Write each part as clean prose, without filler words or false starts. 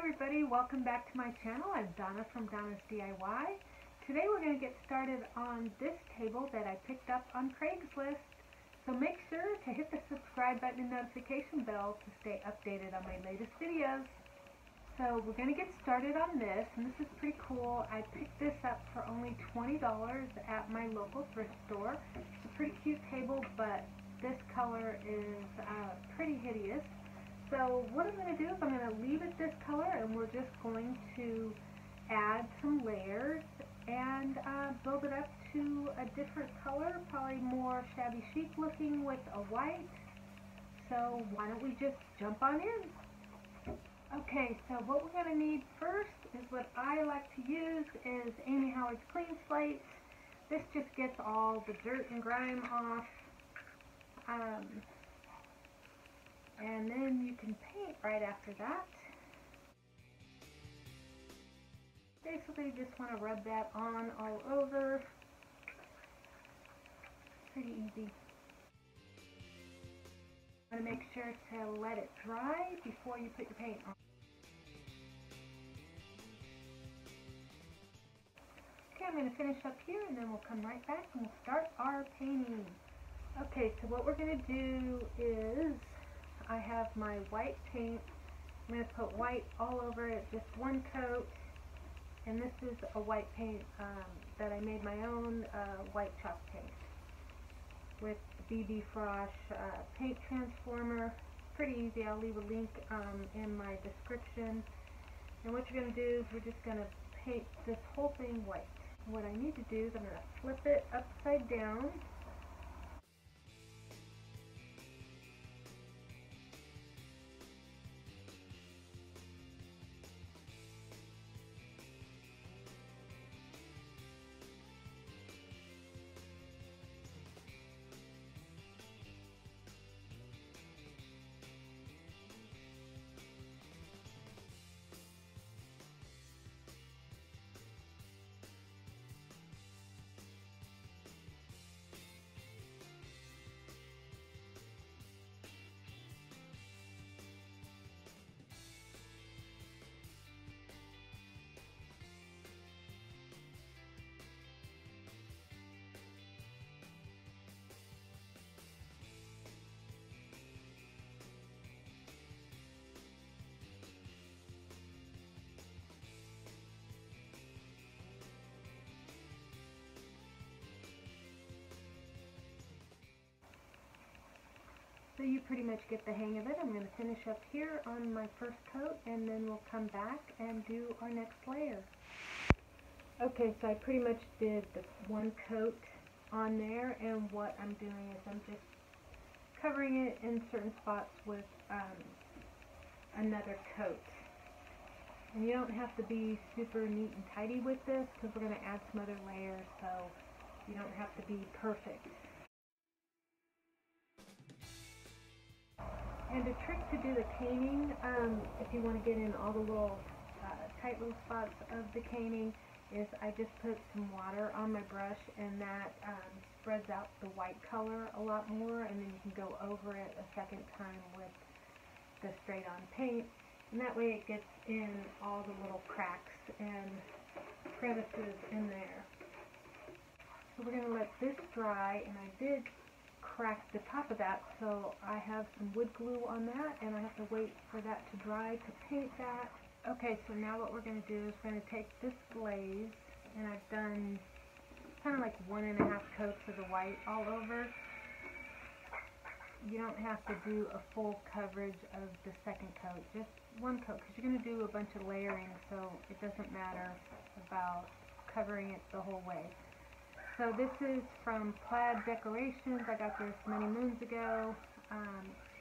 everybody, welcome back to my channel. I'm Donna from Donna's DIY. Today we're going to get started on this table that I picked up on Craigslist. So make sure to hit the subscribe button and notification bell to stay updated on my latest videos. So we're going to get started on this, and this is pretty cool. I picked this up for only $20 at my local thrift store. It's a pretty cute table, but this color is pretty hideous. So what I'm going to do is I'm going to leave it this color, and we're just going to add some layers and build it up to a different color, probably more shabby chic looking with a white. So why don't we just jump on in? Okay, so what we're going to need first is what I like to use is Amy Howard's Clean Slates. This just gets all the dirt and grime off. And then you can paint right after that. Basically, you just want to rub that on all over. Pretty easy. You want to make sure to let it dry before you put your paint on. Okay, I'm going to finish up here and then we'll come right back and we'll start our painting. Okay, so what we're going to do is I have my white paint. I'm going to put white all over it, just one coat. And this is a white paint that I made my own white chalk paint with bbfrosch paint transformer. Pretty easy. I'll leave a link in my description. And what you're going to do is we're just going to paint this whole thing white. What I need to do is I'm going to flip it upside down. So you pretty much get the hang of it. I'm going to finish up here on my first coat and then we'll come back and do our next layer. Okay, so I pretty much did the one coat on there, and what I'm doing is I'm just covering it in certain spots with another coat. And you don't have to be super neat and tidy with this because we're going to add some other layers, so you don't have to be perfect. And a trick to do the caning, if you want to get in all the little tight little spots of the caning, is I just put some water on my brush, and that spreads out the white color a lot more, and then you can go over it a second time with the straight on paint, and that way it gets in all the little cracks and crevices in there. So we're going to let this dry, and I did crack the top of that, so I have some wood glue on that, and I have to wait for that to dry to paint that. Okay, so now what we're going to do is we're going to take this glaze, and I've done kind of like 1.5 coats of the white all over. You don't have to do a full coverage of the second coat, just one coat, because you're going to do a bunch of layering, so it doesn't matter about covering it the whole way. So this is from Plaid Decorations. I got this many moons ago,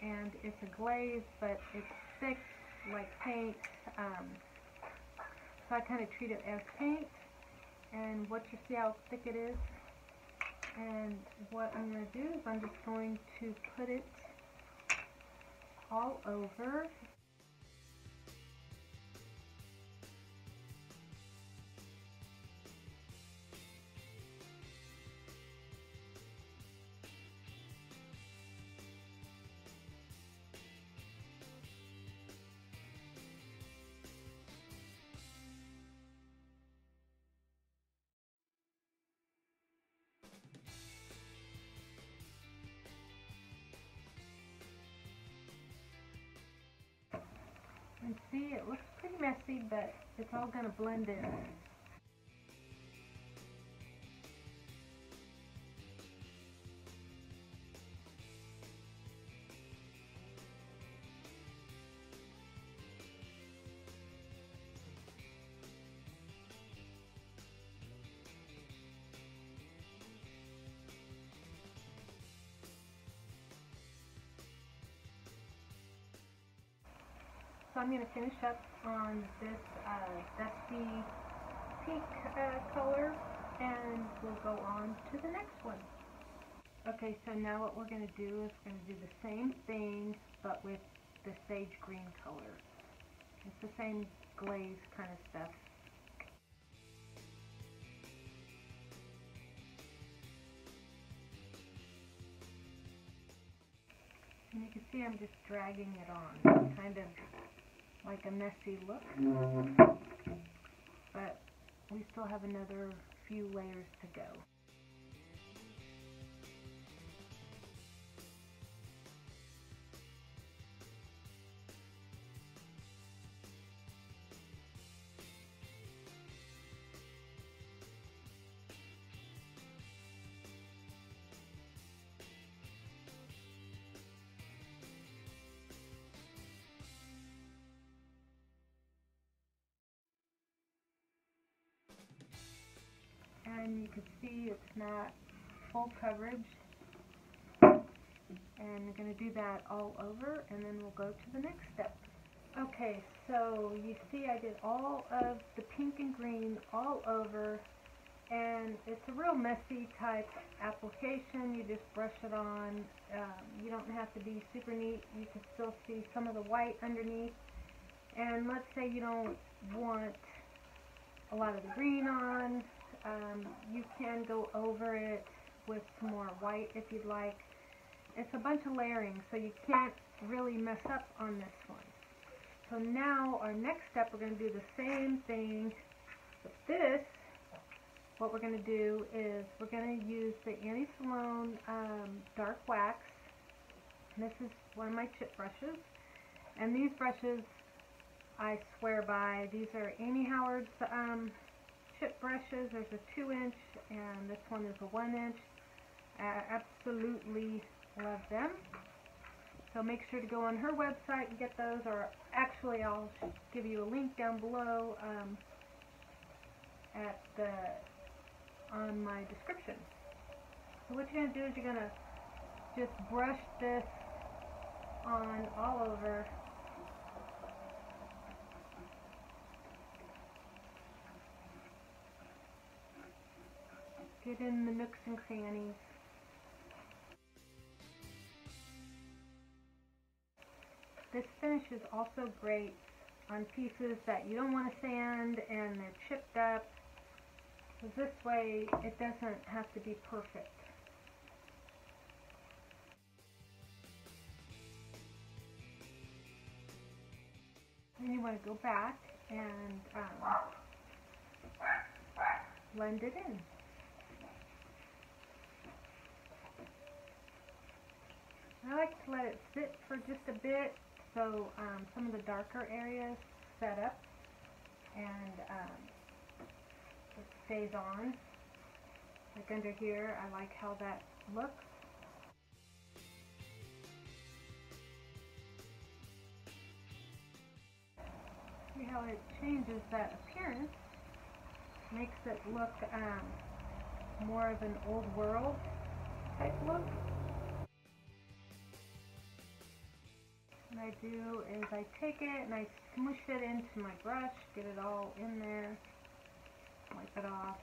and it's a glaze, but it's thick like paint, so I kind of treat it as paint, and you see how thick it is, and what I'm going to do is I'm just going to put it all over. can see it looks pretty messy, but it's all going to blend in. So I'm going to finish up on this dusty pink color, and we'll go on to the next one. Okay, so now what we're going to do is we're going to do the same thing, but with the sage green color. It's the same glaze kind of stuff. And you can see I'm just dragging it on, kind of like a messy look, but we still have another few layers to go. And you can see it's not full coverage, and we're going to do that all over, and then we'll go to the next step. Okay, so you see I did all of the pink and green all over, and it's a real messy type application. You just brush it on. You don't have to be super neat. You can still see some of the white underneath, and let's say you don't want a lot of the green on. You can go over it with some more white if you'd like. It's a bunch of layering, so you can't really mess up on this one. So now our next step, we're going to do the same thing with this. What we're going to do is we're going to use the Sloan dark wax. And this is one of my chip brushes. And these brushes I swear by. These are Amy Howard's chip brushes. There's a 2-inch and this one is a 1-inch. I absolutely love them. So make sure to go on her website and get those, or actually I'll give you a link down below on my description. So what you're going to do is you're going to just brush this on all over. Get in the nooks and crannies. This finish is also great on pieces that you don't want to sand and they're chipped up. Because this way it doesn't have to be perfect. Then you want to go back and blend it in. I like to let it sit for just a bit so some of the darker areas set up and it stays on. Like under here, I like how that looks. See how it changes that appearance, makes it look more of an old world type look. What I do is I take it and I smush it into my brush, get it all in there, wipe it off.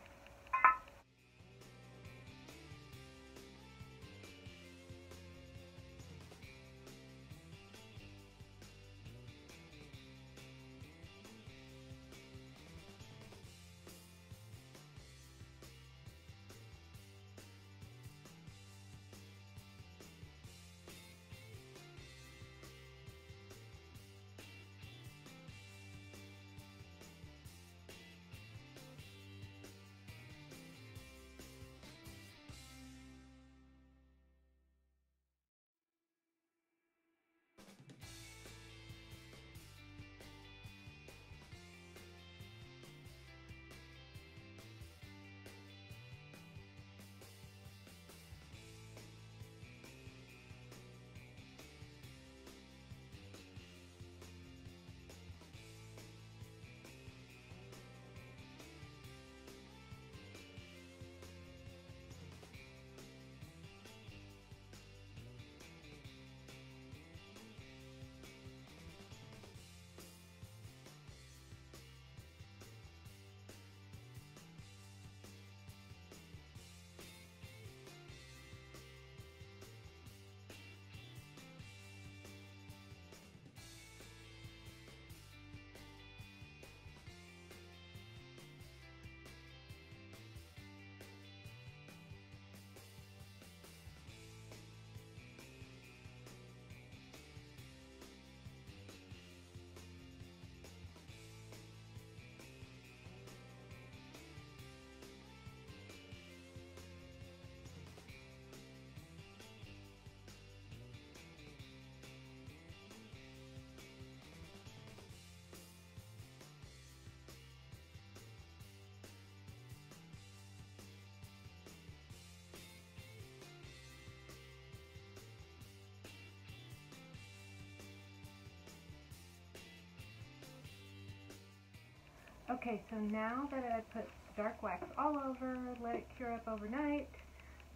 Okay, so now that I put dark wax all over, let it cure up overnight,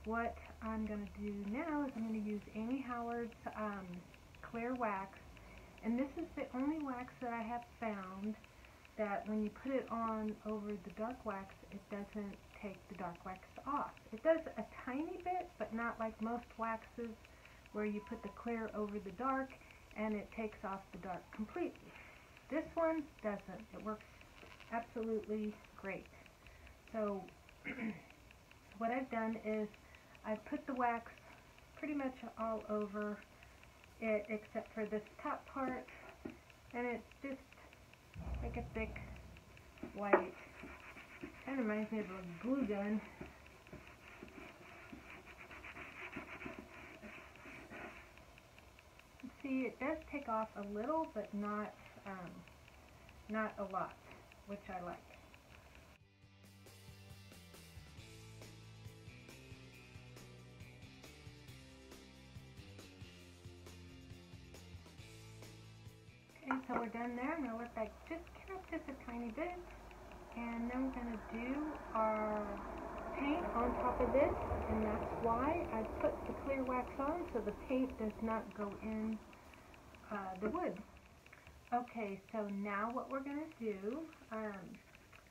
what I'm going to do now is I'm going to use Amy Howard's clear wax. And this is the only wax that I have found that when you put it on over the dark wax, it doesn't take the dark wax off. It does a tiny bit, but not like most waxes where you put the clear over the dark and it takes off the dark completely. This one doesn't. It works absolutely great. So what I've done is I've put the wax pretty much all over it except for this top part, and it's just like a thick white. Kind of reminds me of a glue gun. See, it does take off a little, but not a lot, which I like. Okay, so we're done there. I'm going to let that just cure up just a tiny bit. And then we're going to do our paint on top of this, and that's why I put the clear wax on, so the paint does not go in the wood. Okay, so now what we're going to do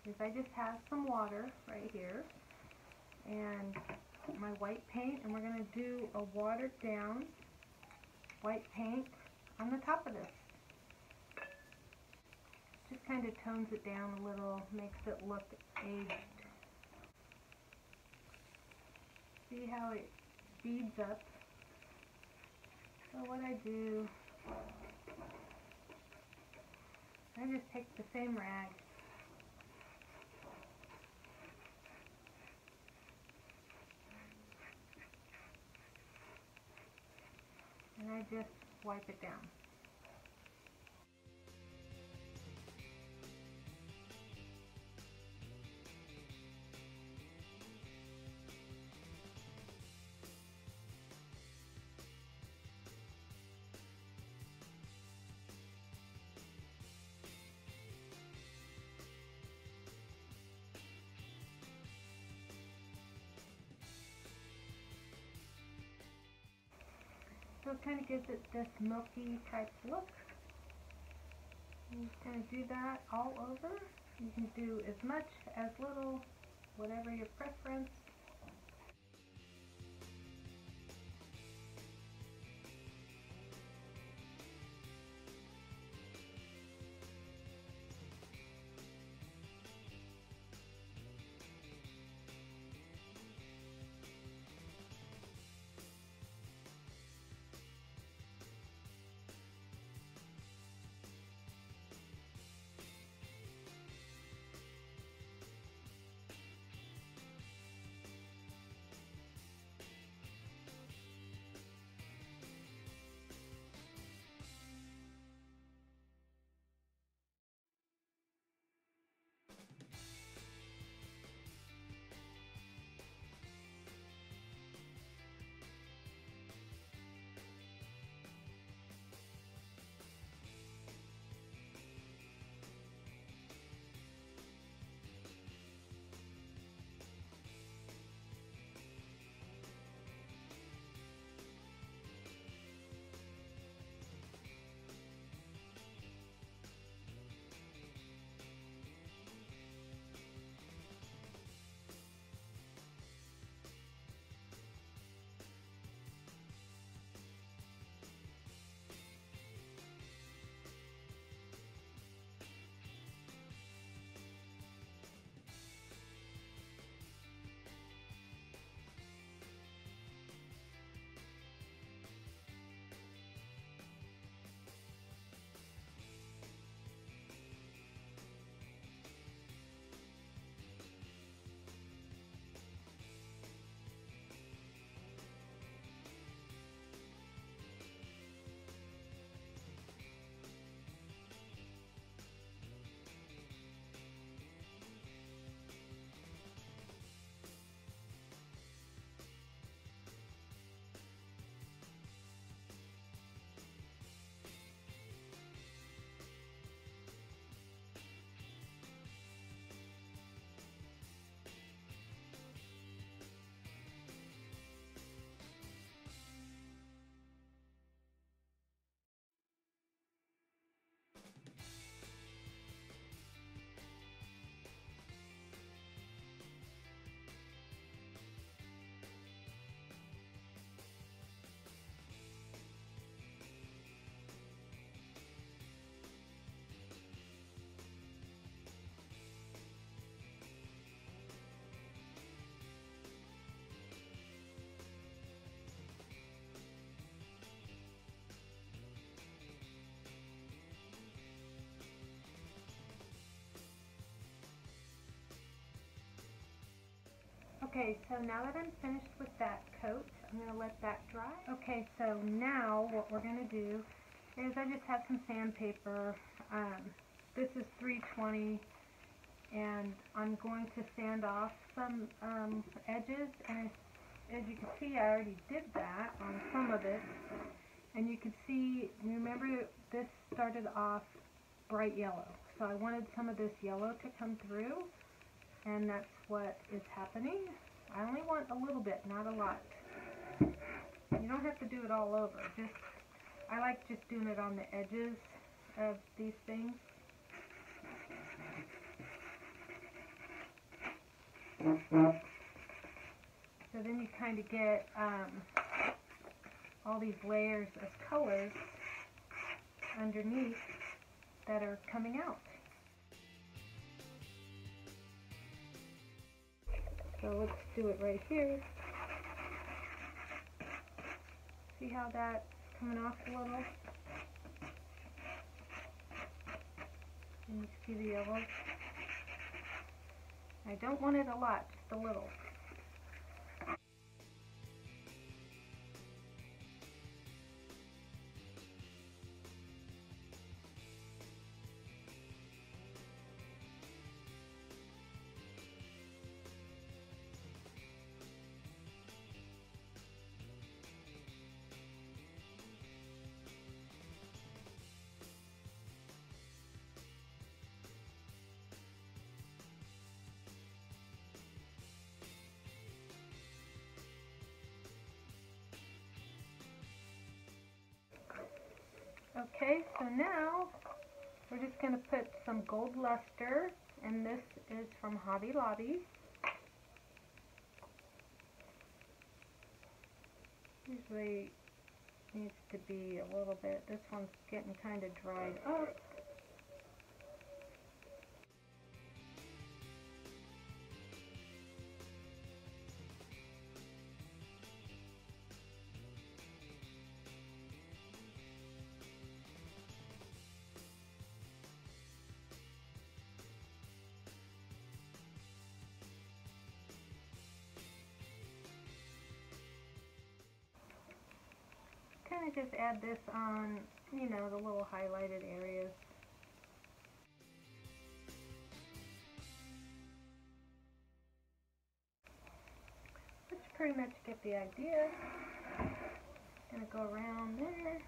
is I just have some water right here and my white paint, and we're going to do a watered down white paint on the top of this. Just kind of tones it down a little, makes it look aged. See how it beads up? So what I do, I just take the same rag and I just wipe it down. So it kind of gives it this milky type look. You kind of do that all over. You can do as much, as little, whatever your preference. Okay, so now that I'm finished with that coat, I'm going to let that dry. Okay, so now what we're going to do is I just have some sandpaper. This is 320, and I'm going to sand off some edges, and as you can see, I already did that on some of it. And you can see, remember this started off bright yellow, so I wanted some of this yellow to come through, and that's what is happening. I only want a little bit, not a lot. You don't have to do it all over. I like just doing it on the edges of these things. So then you kind of get all these layers of colors underneath that are coming out. So let's do it right here. See how that's coming off a little? And you see the yellow? I don't want it a lot, just a little. Okay, so now we're just going to put some gold luster, and this is from Hobby Lobby. Usually needs to be a little bit, this one's getting kind of dried up. Kind of just add this on, you know, the little highlighted areas. But you pretty much get the idea. Gonna go around there.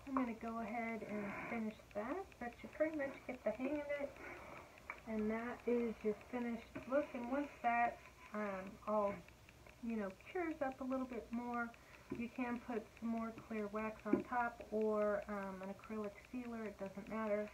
I'm going to go ahead and finish that, but you pretty much get the hang of it, and that is your finished look. And once that all, you know, cures up a little bit more, you can put some more clear wax on top or an acrylic sealer, it doesn't matter.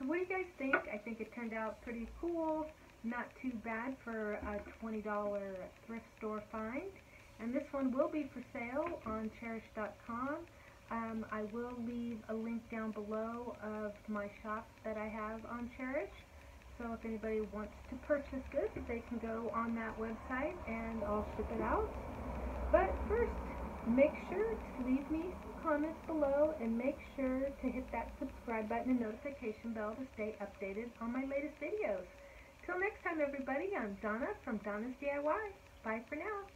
So what do you guys think? I think it turned out pretty cool. Not too bad for a $20 thrift store find. And this one will be for sale on cherish.com. I will leave a link down below of my shop that I have on Cherish. So if anybody wants to purchase this, they can go on that website and I'll ship it out. But first, make sure to leave me some comments below and make sure to hit that subscribe button and notification bell to stay updated on my latest videos. Till next time, everybody, I'm Donna from Donna's DIY. Bye for now.